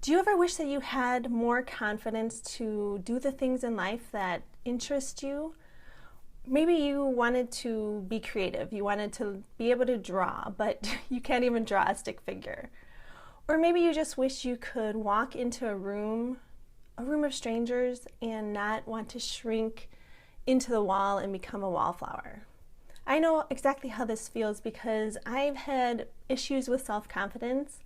Do you ever wish that you had more confidence to do the things in life that interest you? Maybe you wanted to be creative. You wanted to be able to draw, but you can't even draw a stick figure. Or maybe you just wish you could walk into a room of strangers and not want to shrink into the wall and become a wallflower. I know exactly how this feels because I've had issues with self-confidence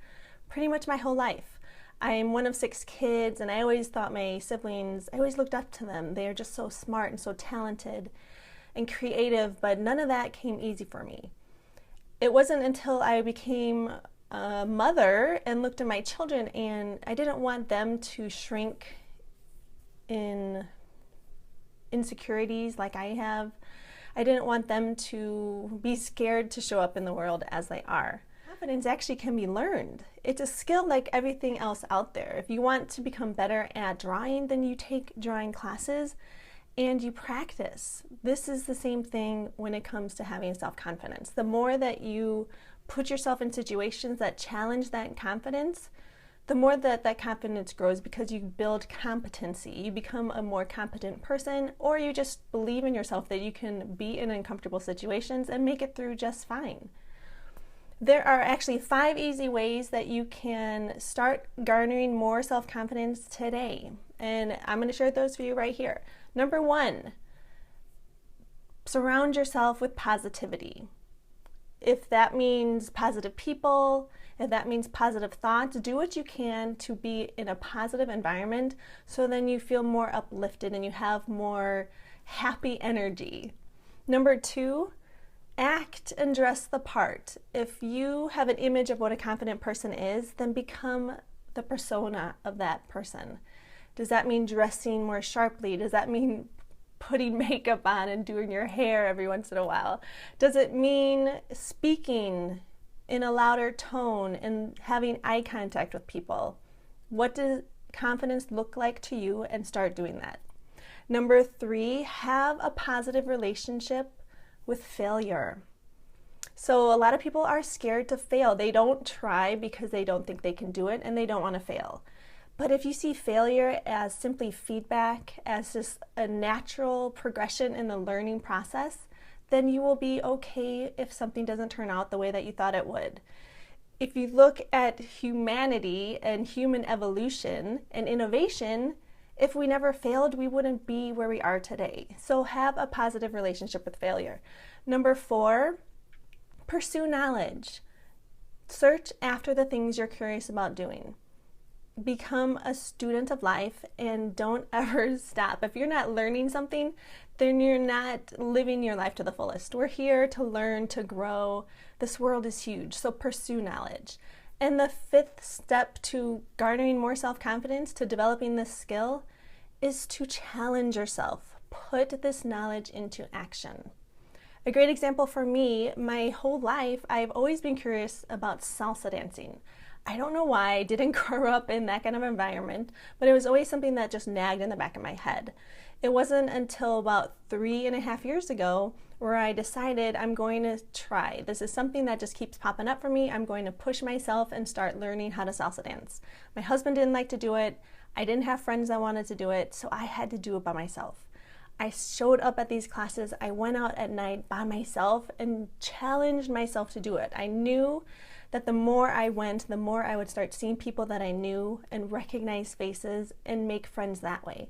pretty much my whole life. I'm one of 6 kids, and I always thought my siblings, I always looked up to them. They are just so smart and so talented and creative, but none of that came easy for me. It wasn't until I became a mother and looked at my children, and I didn't want them to shrink in insecurities like I have. I didn't want them to be scared to show up in the world as they are. Confidence actually can be learned. It's a skill like everything else out there. If you want to become better at drawing, then you take drawing classes and you practice. This is the same thing when it comes to having self-confidence. The more that you put yourself in situations that challenge that confidence, the more that confidence grows because you build competency. You become a more competent person, or you just believe in yourself that you can be in uncomfortable situations and make it through just fine. There are actually 5 easy ways that you can start garnering more self-confidence today. And I'm going to share those for you right here. Number 1, surround yourself with positivity. If that means positive people, if that means positive thoughts, do what you can to be in a positive environment so then you feel more uplifted and you have more happy energy. Number 2, act and dress the part. If you have an image of what a confident person is, then become the persona of that person. Does that mean dressing more sharply? Does that mean putting makeup on and doing your hair every once in a while? Does it mean speaking in a louder tone and having eye contact with people? What does confidence look like to you, and start doing that. Number 3, have a positive relationship with failure. So a lot of people are scared to fail. They don't try because they don't think they can do it and they don't want to fail. But if you see failure as simply feedback, as just a natural progression in the learning process, then you will be okay if something doesn't turn out the way that you thought it would. If you look at humanity and human evolution and innovation, if we never failed, we wouldn't be where we are today. So have a positive relationship with failure. Number 4, pursue knowledge. Search after the things you're curious about doing. Become a student of life and don't ever stop. If you're not learning something, then you're not living your life to the fullest. We're here to learn, to grow. This world is huge, so pursue knowledge. And the 5th step to garnering more self-confidence, to developing this skill, is to challenge yourself. Put this knowledge into action. A great example for me, my whole life, I've always been curious about salsa dancing. I don't know why. I didn't grow up in that kind of environment, but it was always something that just nagged in the back of my head. It wasn't until about 3.5 years ago where I decided I'm going to try. This is something that just keeps popping up for me. I'm going to push myself and start learning how to salsa dance. My husband didn't like to do it. I didn't have friends that wanted to do it, so I had to do it by myself. I showed up at these classes. I went out at night by myself and challenged myself to do it. I knew that the more I went, the more I would start seeing people that I knew and recognize faces and make friends that way.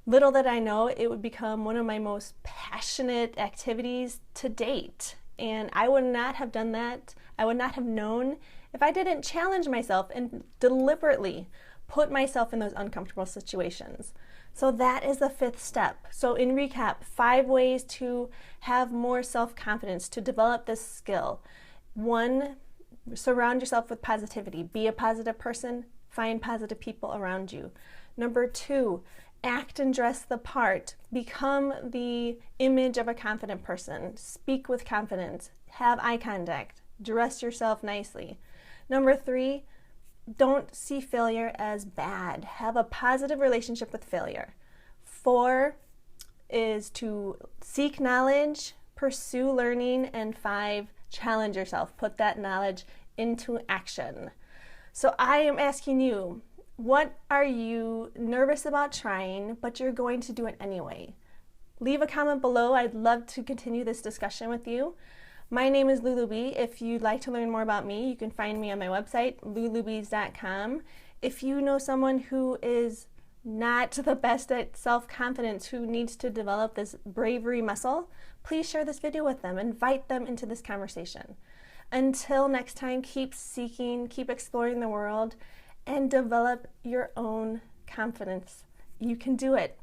Little did I know, it would become one of my most passionate activities to date. And I would not have done that, I would not have known if I didn't challenge myself and deliberately put myself in those uncomfortable situations. So that is the 5th step. So in recap, 5 ways to have more self-confidence, to develop this skill. 1, surround yourself with positivity. Be a positive person. Find positive people around you. Number 2, act and dress the part. Become the image of a confident person. Speak with confidence. Have eye contact. Dress yourself nicely. Number 3, don't see failure as bad. Have a positive relationship with failure. 4 is to seek knowledge, pursue learning, and 5, challenge yourself. Put that knowledge into action. So I am asking you, What are you nervous about trying, but you're going to do it anyway? Leave a comment below. I'd love to continue this discussion with you. My name is Lulu B. If you'd like to learn more about me, you can find me on my website, lulubees.com. If you know someone who is not the best at self-confidence, who needs to develop this bravery muscle, please share this video with them. Invite them into this conversation. Until next time, keep seeking, keep exploring the world, and develop your own confidence. You can do it.